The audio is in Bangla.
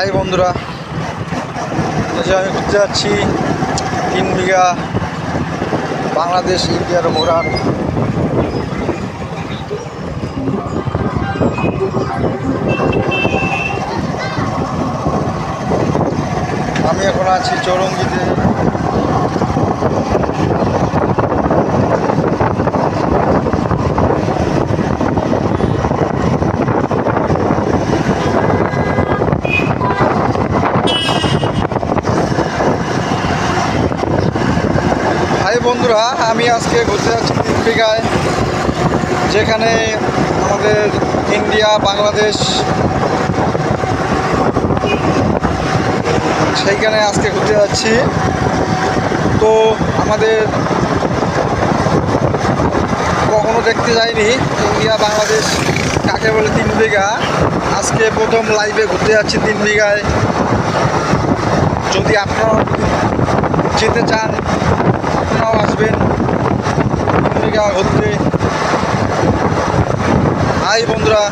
হাই বন্ধুরা, আমি ঘুরতে যাচ্ছি 3 বিঘা বাংলাদেশ ইন্ডিয়ার বর্ডার। আমি এখন আছি চৌরঙ্গিতে। হাই বন্ধুরা, আমি আজকে ঘুরতে যাচ্ছি 3 বিঘায়, যেখানে আমাদের ইন্ডিয়া বাংলাদেশ, সেইখানে আজকে ঘুরতে যাচ্ছি। তো আমাদের কখনো দেখতে যাইনি ইন্ডিয়া বাংলাদেশ কাকে বলে 3 বিঘা। আজকে প্রথম লাইভে ঘুরতে যাচ্ছি 3 বিঘায়। যদি আপনারা যেতে চান আপনারাও আসবেন 3 বিঘা ঘুরতে। হাই বন্ধুরা।